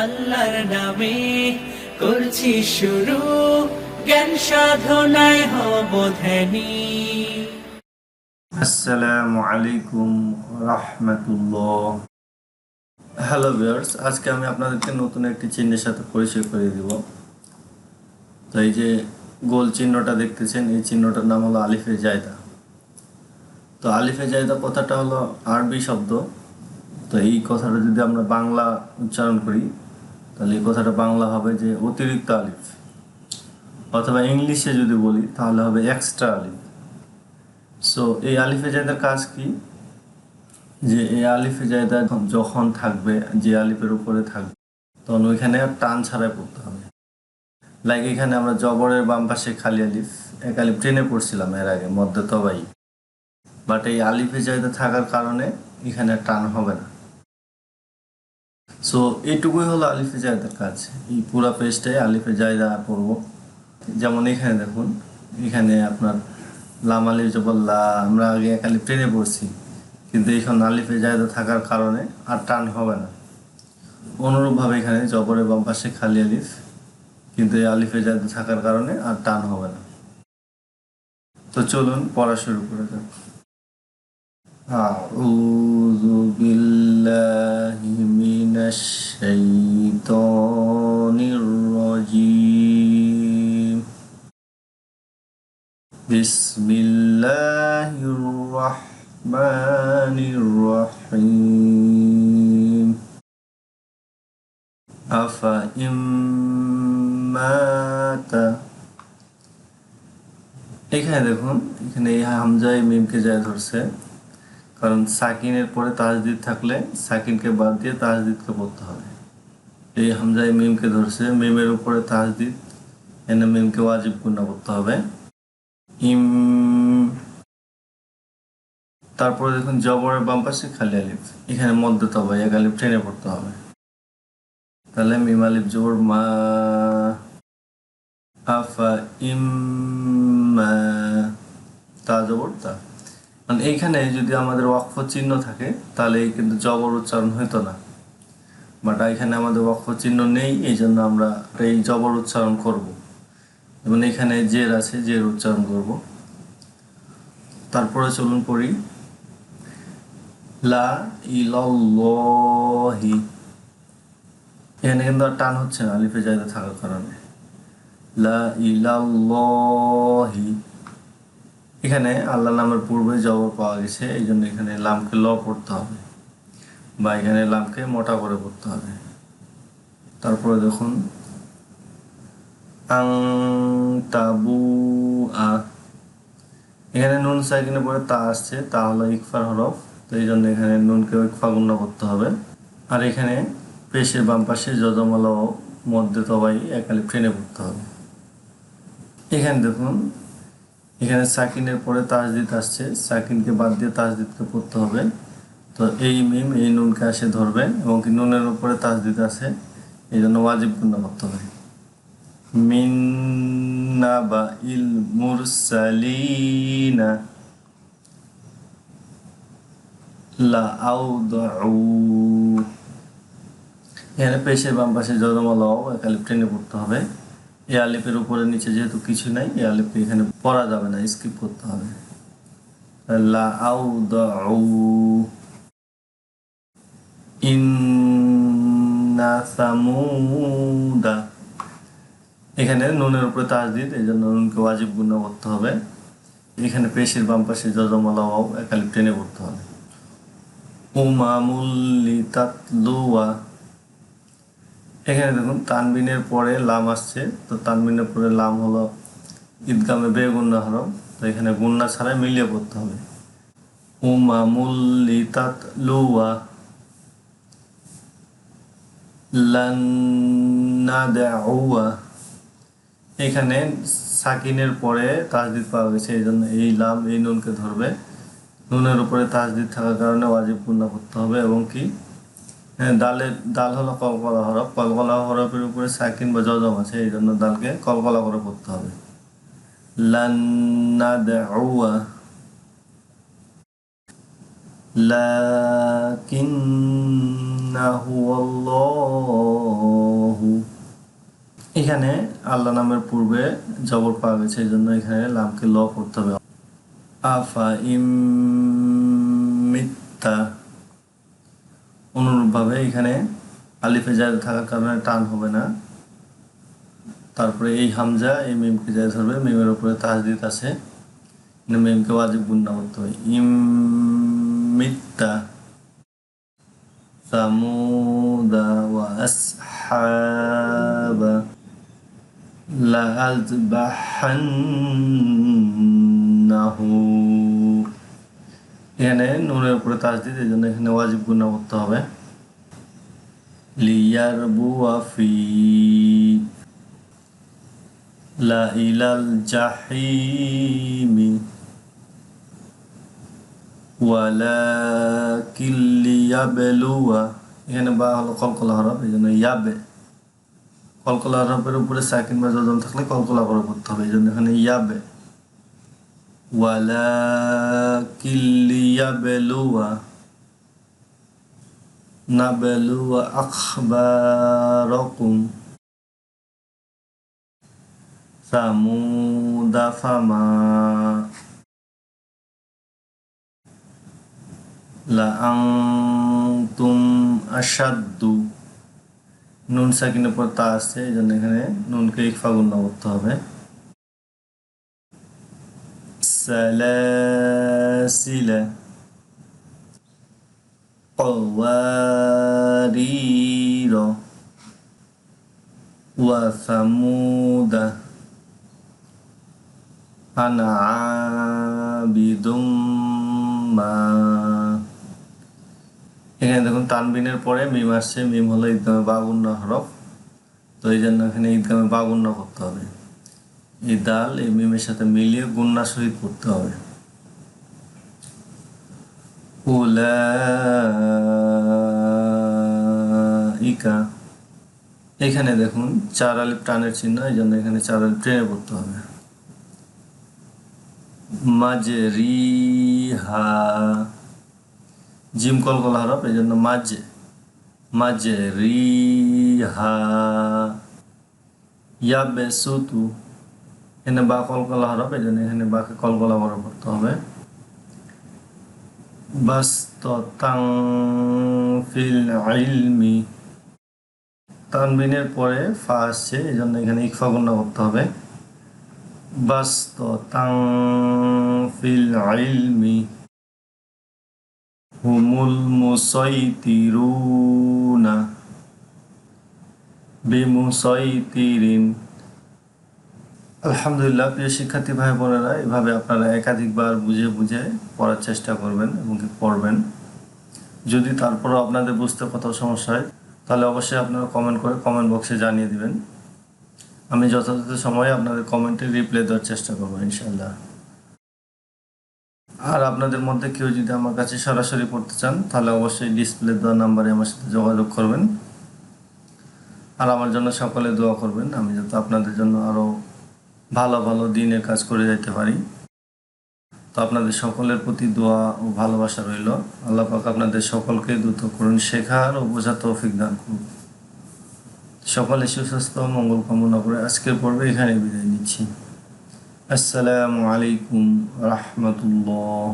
আল্লাহর নামে করছি শুরু জ্ঞান সাধনায় হব ধ্যানী। আসসালামু আলাইকুম রাহমাতুল্লাহ। হ্যালো ভিউয়ার্স, আজকে আমি আপনাদেরকে নতুন একটি চিহ্নের সাথে পরিচয় করিয়ে দিব। তো এই যে গোল চিহ্নটা দেখতেছেন, এই চিহ্নটার নাম হলো আলিফে জায়দা। তো আলিফে জায়দা কথাটা হলো আরবি শব্দ। তো এই কথাটা যদি আমরা বাংলা উচ্চারণ করি তাহলে এই কথাটা বাংলা হবে যে অতিরিক্ত আলিফ, অথবা ইংলিশে যদি বলি তাহলে হবে এক্সট্রা আলিফ। সো এই আলিফে জায়দার কাজ কি, যে এই আলিফে জায়দা যখন থাকবে, যে আলিফের উপরে থাকবে, তখন ওইখানে টান ছাড়াই পড়তে হবে। লাইক এখানে আমরা জবরের বাম পাশে খালি আলিফ, এক আলিফ টেনে পড়ছিলাম এর আগে মধ্যে তবাই, বাট এই আলিফে জায়দা থাকার কারণে এখানে টান হবে না। সো এইটুকুই হলো আলিফে জায়দার কাজ। এই পুরো পেজটাই আলিফে জায়দা পড়ব। যেমন এখানে দেখুন, এখানে আপনার লাম আলিফ জবর লা, আমরা আগে এক আলিফ টেনে পড়ছি, কিন্তু এখন আলিফে জায়দা থাকার কারণে আর টান হবে না। অনুরূপভাবে এখানে জবরের বাম পাশে খালি আলিফ, কিন্তু এই আলিফে জায়দা থাকার কারণে আর টান হবে না। তো চলুন পড়া শুরু করে যাক। আউযু বিল্লাহি মিনাশ শাইতানির রাজীম। বিসমিল্লাহির রাহমানির রাহিম। আফা ইম্মাতা, এখানে দেখুন, এখানে এই হামজায় মিমকে যায় ধরছে, কারণ সাকিনের পরে তাজদিদ থাকলে সাকিনকে বাদ দিয়ে তাজদিদকে পড়তে হবে। এই হামজায় মিমকে ধরছে, মিমের উপরে তাজদিদ, এনে মিমকে ওয়াজিব গুণা করতে হবে। ইম, তারপরে দেখুন জবরের বাম পাশে খালি আলিফ, এখানে মধ্যে তবাই এক আলিফ টেনে পড়তে হবে। তাহলে মিম আলিফ জবর মা, আফা ইম্মা, তা জবর তা। মানে এইখানে যদি আমাদের ওয়াকফ চিহ্ন থাকে তাহলে কিন্তু জবর উচ্চারণ হইতো না, বাট এখানে আমাদের ওয়াকফ চিহ্ন নেই, এই জন্য আমরা এই জবর উচ্চারণ করব। এবং এখানে জের আছে, জের উচ্চারণ করব। তারপরে চলুন পড়ি। লা ইলাল্লাহি, এখানে কিন্তু আর টান হচ্ছে না আলিফে জায়দা থাকার কারণে। লা ইলাল্লাহি, এখানে আল্লাহ নামের পূর্বে জবর পাওয়া গেছে, এই জন্য এখানে লামকে ল পড়তে হবে, বা এখানে লামকে মোটা করে পড়তে হবে। তারপরে দেখুন আং তাবু আ, এখানে নুন সাকিনের পরে তা আসছে, তা হলো ইকফার হরফ, তো এই জন্য এখানে নুনকে ইকফা গুণ করতে হবে। আর এখানে পেশের বাম পাশে যজমালা ও মধ্যে তবাই এক আলিফ টেনে পড়তে হবে। এখানে দেখুন, এখানে সাকিনের পরে তাজদিদ আসছে, সাকিনকে বাদ দিয়ে তাজদিদকে পড়তে হবে। তো এই মিম এই নুনকে আসে ধরবে, এবং কি নুনের উপরে তাজদিদ আছে, এই জন্য ওয়াজিব গুণা করতে হবে। মিন নাবাইল মুরসালিনা লাআউদাউ, এখানে পেশের বাম পাশে যজমালাও এক আলিফ টেনে পড়তে হবে। এই আলিফের উপরে নিচে যেহেতু কিছু নাই, এই আলিফকে এখানে পড়া যাবে না, স্কিপ করতে হবে। লাআউদাউ ইন্না সামুদা, এখানে নুনের উপরে তাজদিদ, এই জন্য নুনকে ওয়াজিব গুণা করতে হবে। এখানে পেশের বাম পাশে যজমালা ওয়াও এক আলিফ টেনে পড়তে হবে। উমামুল লিতাতলুয়া, এখানে দেখুন তানবিনের পরে লাম আসছে, তো তানবিনের পরে লাম হলো ঈদগামে বেগুন্না হরফ, তো এখানে গুন্না ছাড়াই মিলিয়ে পড়তে হবে। উমামুল লিতাতলুয়া লান নাদউয়া, এখানে সাকিনের পরে তাজদিদ পাওয়া গেছে, এই জন্য এই লাম এই নুনকে ধরবে, নুনের উপরে তাজদিদ থাকার কারণে ওয়াজিব গুণা করতে হবে। এবং কি দাল হলো কলকলা হরফ, কলকলা হরফের উপরে সাকিন বা জজম আছে, এই জন্য দালকে কলকলা করে পড়তে হবে। লান নাদউয়া লাকিন্নাহু আল্লাহ এখানে আল্লাহ নামের পূর্বে জবর পাওয়া গেছে, এই জন্য এখানে লামকে ল করতে হবে। আফা ইম মিত্তা, অনুরূপভাবে এখানে আলিফে জায়দা থাকার কারণে টান হবে না। তারপরে এই হামজা এই মিমকে জায়দা ধরবে, মিমের উপরে তাসদিদ আছে, মিমকে ওয়াজিব গুন্না করতে হবে। ইম মিত্তা সামুদা ওয়া আসহাবা লাআযবাহান্নাহু, এখানে নুনের উপরে তাসদিদ, এই জন্য এখানে ওয়াজিব গুন্না করতে হবে। লিয়ারবুয়া ফি লা ইলাল জাহিমি ওয়ালাকিন লিয়াবলুয়া, এখানে বা হলো কলকলা হরফ, এই জন্য ইয়াবে, কলকলা হরফের উপরে সাকিন বা জজম থাকলে কলকলা করে পড়তে হবে, এই জন্য এখানে ইয়াবে। ওয়ালাকিন লিয়াবলুয়া নাবলুয়া আখবারাকুম সামুদা ফামা লাআনতুম আশাদ্দু, নুন সাকিনের পর তা আসছে, এই জন্য এখানে নুনকে ইখফা গুন্না করতে হবে। সালাসিলা قوارير وثمود أنا عابد ما, এখানে দেখুন তানবিনের পরে মিম আসছে, মিম হলো ইদগামে বা গুন্না হরফ, তো এই জন্য এখানে ইদগামে বা গুন্না করতে হবে। এই দাল এই মিমের সাথে মিলিয়ে গুন্না সহিত পড়তে হবে। উলাইকা, এখানে দেখুন 4 আলিফ টানের চিহ্ন, এই জন্য এখানে 4 আলিফ টেনে পড়তে হবে। মাজরিহা, জিম কলকলা হরফ, এই জন্য মাজরিহা। ইয়াবেসুতু, এখানে বা কলকলা হরফ, এই জন্য এখানে বাকে কলকলা করে পড়তে হবে। বাসতাতাং ফিল ইলমি, তানবিনের পরে ফা আসছে, এই জন্য এখানে ইকফা গুন্না করতে হবে। বাসতাতাং ফিল ইলমি হুমুল মুসাইতিরুনা বিমুসাইতিরিন। আলহামদুলিল্লাহ, প্রিয় শিক্ষার্থী ভাই বোনেরা, এভাবে আপনারা একাধিকবার বুঝে বুঝে পড়ার চেষ্টা করবেন এবং পড়বেন। যদি তারপরও আপনাদের বুঝতে কোথাও সমস্যা হয় তাহলে অবশ্যই আপনারা কমেন্ট করে কমেন্ট বক্সে জানিয়ে দিবেন। আমি যথাযথ সময়ে আপনাদের কমেন্টে রিপ্লাই দেওয়ার চেষ্টা করবো ইনশাআল্লাহ। আর আপনাদের মধ্যে কেউ যদি আমার কাছে সরাসরি পড়তে চান তাহলে অবশ্যই ডিসপ্লে দেওয়া নাম্বারে আমার সাথে যোগাযোগ করবেন। আর আমার জন্য সকলে দোয়া করবেন, আমি যাতে আপনাদের জন্য আরও ভালো ভালো দিনের কাজ করে যেতে পারি। তো আপনাদের সকলের প্রতি দোয়া ও ভালোবাসা রইল। আল্লাহ পাক আপনাদের সকলকে দ্রুত করুন শেখার ও বোঝার তৌফিক দান করুন। সকলে সুস্বাস্থ্য মঙ্গল কামনা করে আজকের পর্বে এখানে বিদায় নিচ্ছি। আসসালামু আলাইকুম রাহমাতুল্লাহ।